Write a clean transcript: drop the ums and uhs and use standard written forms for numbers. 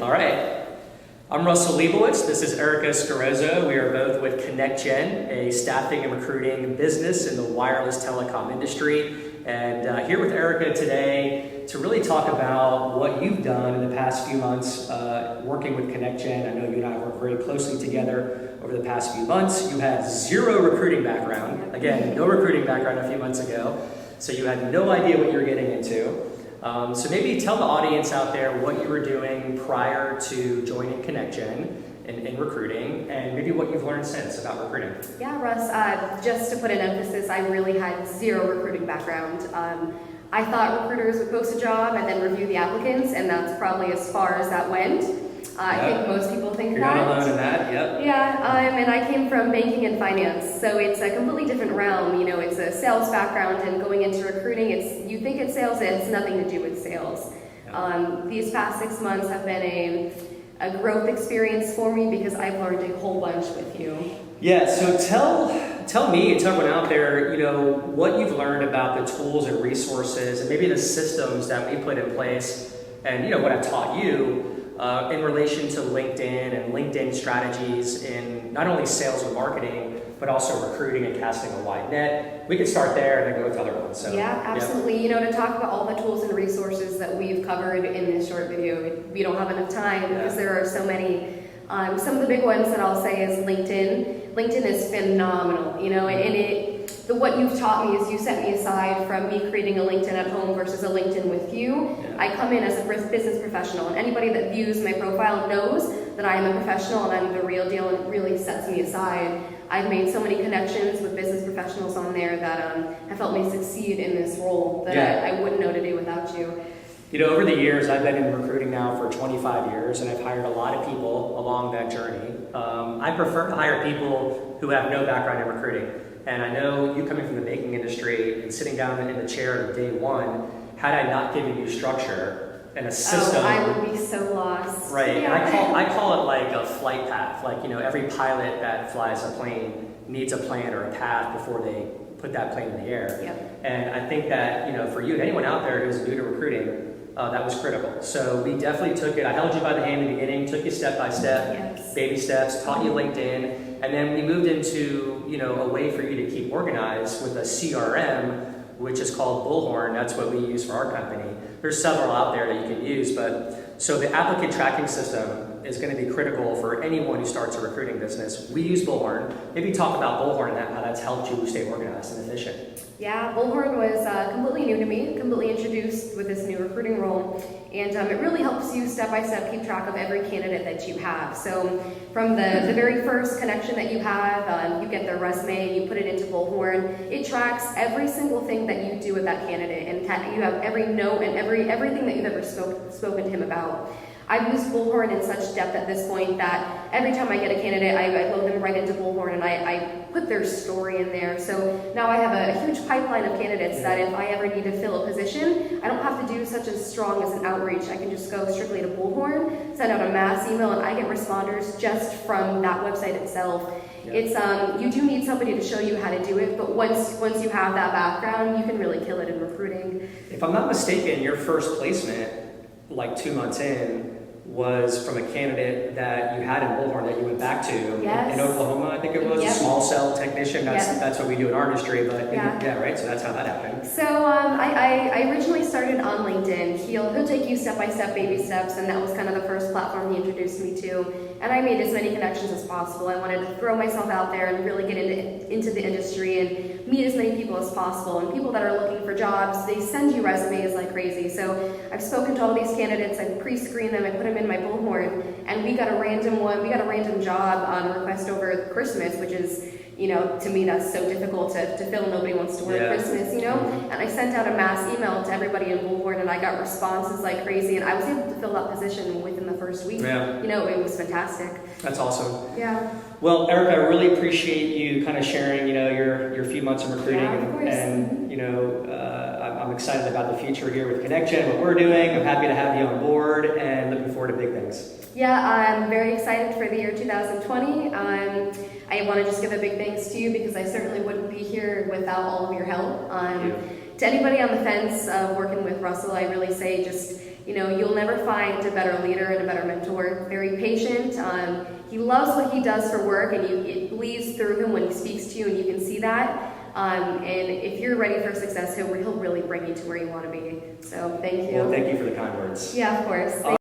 All right. I'm Russell Liebowitz. This is Erica Scarozzo. We are both with ConnectGen, a staffing and recruiting business in the wireless telecom industry. And here with Erica today to really talk about what you've done in the past few months working with ConnectGen. I know you and I worked very closely together over the past few months. You had zero recruiting background. Again, no recruiting background a few months ago. So you had no idea what you were getting into. So maybe tell the audience out there what you were doing prior to joining ConnectGen in recruiting, and maybe what you've learned since about recruiting. Yeah, Russ, just to put an emphasis, I really had zero recruiting background. I thought recruiters would post a job and then review the applicants, and that's probably as far as that went. I think most people think You're that. You're not alone in that, yep. Yeah, and I came from banking and finance, so it's a completely different realm. You know, it's a sales background, and going into recruiting, you think it's sales, and it's nothing to do with sales. Yep. These past 6 months have been a growth experience for me because I've learned a whole bunch with you. Yeah, so tell me and tell everyone out there, you know, what you've learned about the tools and resources and maybe the systems that we put in place, and you know what I've taught you in relation to LinkedIn and LinkedIn strategies in not only sales and marketing, but also recruiting and casting a wide net. We could start there and then go with other ones. So, yeah, absolutely. Yeah. You know, to talk about all the tools and resources that we've covered in this short video, we don't have enough time because there are so many. Some of the big ones that I'll say is LinkedIn. LinkedIn is phenomenal, you know, and what you've taught me is you set me aside from me creating a LinkedIn at home versus a LinkedIn with you. Yeah. I come in as a business professional, and anybody that views my profile knows that I am a professional and I'm the real deal, and it really sets me aside. I've made so many connections with business professionals on there that have helped me succeed in this role that I wouldn't know today without you. You know, over the years, I've been in recruiting now for 25 years, and I've hired a lot of people along that journey. I prefer to hire people who have no background in recruiting. And I know you coming from the banking industry and sitting down in the chair day one, had I not given you structure and a system. Oh, I would be so lost. Right, Yeah. and I call it like a flight path. Like, you know, every pilot that flies a plane needs a plan or a path before they put that plane in the air. Yep. And I think that, you know, for you and anyone out there who's new to recruiting, that was critical. So we definitely took it. I held you by the hand in the beginning, took you step by step, yes. Baby steps, taught you LinkedIn, and then we moved into, you know, a way for you to keep organized with a CRM, which is called Bullhorn. That's what we use for our company. There's several out there that you can use, but so the applicant tracking system is going to be critical for anyone who starts a recruiting business. We use Bullhorn. Maybe talk about Bullhorn and how that's helped you stay organized and efficient. Yeah, Bullhorn was completely new to me, completely introduced with this new recruiting role, and it really helps you step by step keep track of every candidate that you have. So from the very first connection that you have, you get their resume, you put it into Bullhorn. It tracks every single thing that you do with that candidate, and you have every note and everything that you've ever spoken to him about. I've used Bullhorn in such depth at this point that every time I get a candidate, I load them right into Bullhorn and I put their story in there. So now I have a huge pipeline of candidates that if I ever need to fill a position, I don't have to do such as strong as an outreach. I can just go strictly to Bullhorn, send out a mass email, and I get responders just from that website itself. Yeah. It's you do need somebody to show you how to do it, but once you have that background, you can really kill it in recruiting. If I'm not mistaken, your first placement, like 2 months in, was from a candidate that you had in Bullhorn that you went back to in Oklahoma, I think it was, a small cell technician. That's what we do in our industry, but right, so that's how that happened. So I originally started on LinkedIn. He'll take you step by step, baby steps, and that was kind of the first platform he introduced me to. And I made as many connections as possible. I wanted to throw myself out there and really get into the industry and meet as many people as possible. And people that are looking for jobs, they send you resumes like crazy. So I've spoken to all these candidates, I pre-screened them, I put them in my Bullhorn, and we got a random job request over Christmas, which is, you know, to me that's so difficult to fill. Nobody wants to work Christmas, you know? And I sent out a mass email to everybody in Bullhorn, and I got responses like crazy, and I was able to fill that position within the first week. Yeah. You know, it was fantastic. That's awesome. Yeah. Well, Erica, I really appreciate you kind of sharing, you know, your few months in recruiting, and you know, I'm excited about the future here with ConnectGen, what we're doing. I'm happy to have you on board, and looking forward to big things. Yeah, I'm very excited for the year 2020. I want to just give a big thanks to you because I certainly wouldn't be here without all of your help. To anybody on the fence working with Russell, I really say just you'll never find a better leader and a better mentor. Very patient. He loves what he does for work, and it bleeds through him when he speaks to you, and you can see that. And if you're ready for success, he'll really bring you to where you want to be. So thank you. Well, thank you for the kind words. Yeah, of course.